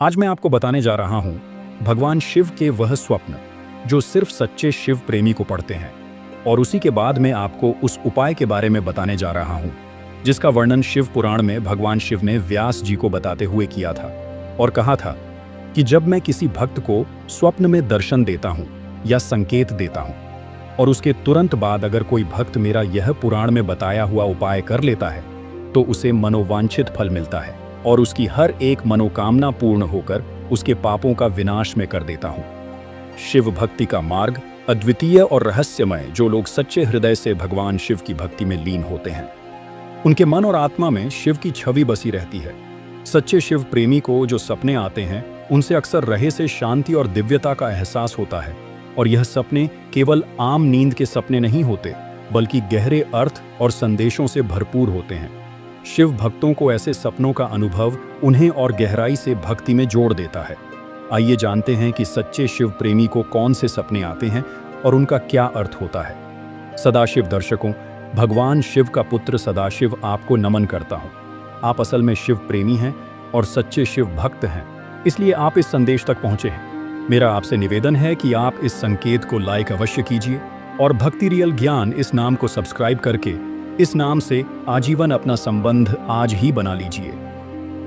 आज मैं आपको बताने जा रहा हूं भगवान शिव के वह स्वप्न जो सिर्फ सच्चे शिव प्रेमी को पढ़ते हैं, और उसी के बाद मैं आपको उस उपाय के बारे में बताने जा रहा हूं जिसका वर्णन शिव पुराण में भगवान शिव ने व्यास जी को बताते हुए किया था और कहा था कि जब मैं किसी भक्त को स्वप्न में दर्शन देता हूं या संकेत देता हूं और उसके तुरंत बाद अगर कोई भक्त मेरा यह पुराण में बताया हुआ उपाय कर लेता है तो उसे मनोवांछित फल मिलता है और उसकी हर एक मनोकामना पूर्ण होकर उसके पापों का विनाश में कर देता हूं। शिव भक्ति का मार्ग अद्वितीय और रहस्यमय। जो लोग सच्चे हृदय से भगवान शिव की भक्ति में लीन होते हैं, उनके मन और आत्मा में शिव की छवि बसी रहती है। सच्चे शिव प्रेमी को जो सपने आते हैं उनसे अक्सर रहे से शांति और दिव्यता का एहसास होता है, और यह सपने केवल आम नींद के सपने नहीं होते बल्कि गहरे अर्थ और संदेशों से भरपूर होते हैं। शिव भक्तों को ऐसे सपनों का अनुभव उन्हें और गहराई से भक्ति में जोड़ देता है। आइए जानते हैं कि सच्चे शिव प्रेमी को कौन से सपने आते हैं और उनका क्या अर्थ होता है। सदाशिव दर्शकों, भगवान शिव का पुत्र सदाशिव आपको नमन करता हूँ। आप असल में शिव प्रेमी हैं और सच्चे शिव भक्त हैं, इसलिए आप इस संदेश तक पहुँचे हैं। मेरा आपसे निवेदन है कि आप इस संकेत को लाइक अवश्य कीजिए और भक्ति रियल ज्ञान इस नाम को सब्सक्राइब करके इस नाम से आजीवन अपना संबंध आज ही बना लीजिए।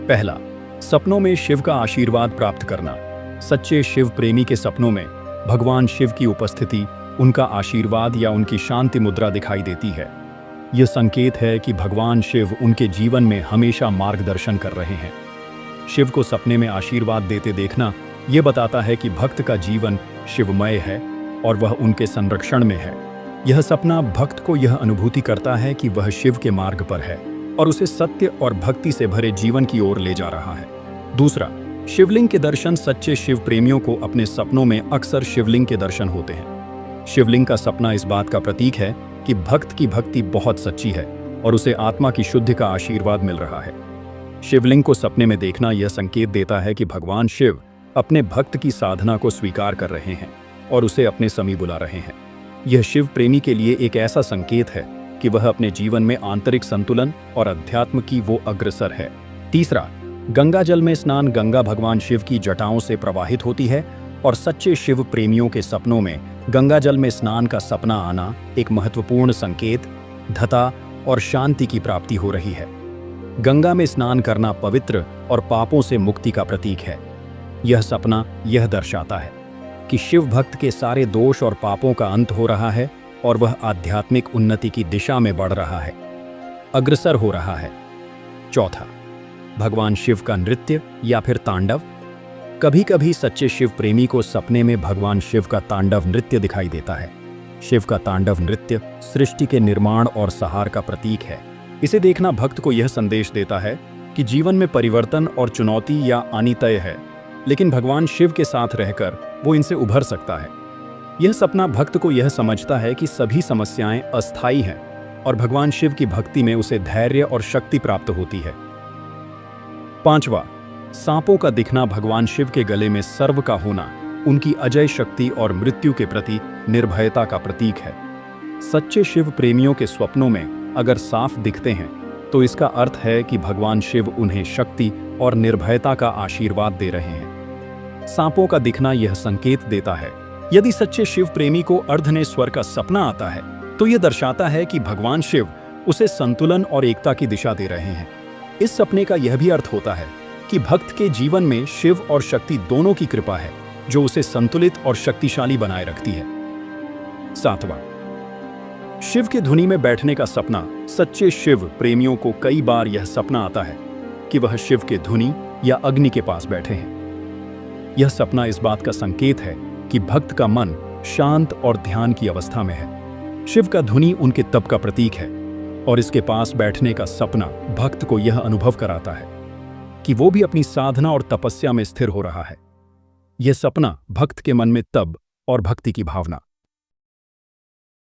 पहला, सपनों में शिव का आशीर्वाद प्राप्त करना। सच्चे शिव प्रेमी के सपनों में भगवान शिव की उपस्थिति, उनका आशीर्वाद या उनकी शांति मुद्रा दिखाई देती है। यह संकेत है कि भगवान शिव उनके जीवन में हमेशा मार्गदर्शन कर रहे हैं। शिव को सपने में आशीर्वाद देते देखना यह बताता है कि भक्त का जीवन शिवमय है और वह उनके संरक्षण में है। यह सपना भक्त को यह अनुभूति करता है कि वह शिव के मार्ग पर है और उसे सत्य और भक्ति से भरे जीवन की ओर ले जा रहा है। दूसरा, शिवलिंग के दर्शन। सच्चे शिव प्रेमियों को अपने सपनों में अक्सर शिवलिंग के दर्शन होते हैं। शिवलिंग का सपना इस बात का प्रतीक है कि भक्त की भक्ति बहुत सच्ची है और उसे आत्मा की शुद्धि का आशीर्वाद मिल रहा है। शिवलिंग को सपने में देखना यह संकेत देता है कि भगवान शिव अपने भक्त की साधना को स्वीकार कर रहे हैं और उसे अपने समीप बुला रहे हैं। यह शिव प्रेमी के लिए एक ऐसा संकेत है कि वह अपने जीवन में आंतरिक संतुलन और अध्यात्म की वो अग्रसर है। तीसरा, गंगा जल में स्नान। गंगा भगवान शिव की जटाओं से प्रवाहित होती है और सच्चे शिव प्रेमियों के सपनों में गंगा जल में स्नान का सपना आना एक महत्वपूर्ण संकेत, धता और शांति की प्राप्ति हो रही है। गंगा में स्नान करना पवित्र और पापों से मुक्ति का प्रतीक है। यह सपना यह दर्शाता है कि शिव भक्त के सारे दोष और पापों का अंत हो रहा है और वह आध्यात्मिक उन्नति की दिशा में बढ़ रहा है, अग्रसर हो रहा है। चौथा, भगवान शिव का नृत्य या फिर तांडव। कभी कभी सच्चे शिव प्रेमी को सपने में भगवान शिव का तांडव नृत्य दिखाई देता है। शिव का तांडव नृत्य सृष्टि के निर्माण और सहार का प्रतीक है। इसे देखना भक्त को यह संदेश देता है कि जीवन में परिवर्तन और चुनौती या आनी तय है, लेकिन भगवान शिव के साथ रहकर वो इनसे उभर सकता है। यह सपना भक्त को यह समझता है कि सभी समस्याएं अस्थायी हैं और भगवान शिव की भक्ति में उसे धैर्य और शक्ति प्राप्त होती है। पांचवा, सांपों का दिखना। भगवान शिव के गले में सर्व का होना उनकी अजय शक्ति और मृत्यु के प्रति निर्भयता का प्रतीक है। सच्चे शिव प्रेमियों के स्वप्नों में अगर सांप दिखते हैं तो इसका अर्थ है कि भगवान शिव उन्हें शक्ति और निर्भयता का आशीर्वाद दे रहे हैं। सांपों का दिखना यह संकेत देता है, यदि सच्चे शिव प्रेमी को अर्धनेस्वर का सपना आता है तो यह दर्शाता है कि भगवान शिव उसे संतुलन और एकता की दिशा दे रहे हैं। इस सपने का यह भी अर्थ होता है कि भक्त के जीवन में शिव और शक्ति दोनों की कृपा है जो उसे संतुलित और शक्तिशाली बनाए रखती है। सातवां, शिव के धुनी में बैठने का सपना। सच्चे शिव प्रेमियों को कई बार यह सपना आता है कि वह शिव के धुनी या अग्नि के पास बैठे हैं। यह सपना इस बात का संकेत है कि भक्त का मन शांत और ध्यान की अवस्था में है। शिव का धुनी उनके तप का प्रतीक है और इसके पास बैठने का सपना भक्त को यह अनुभव कराता है कि वो भी अपनी साधना और तपस्या में स्थिर हो रहा है। यह सपना भक्त के मन में तप और भक्ति की भावना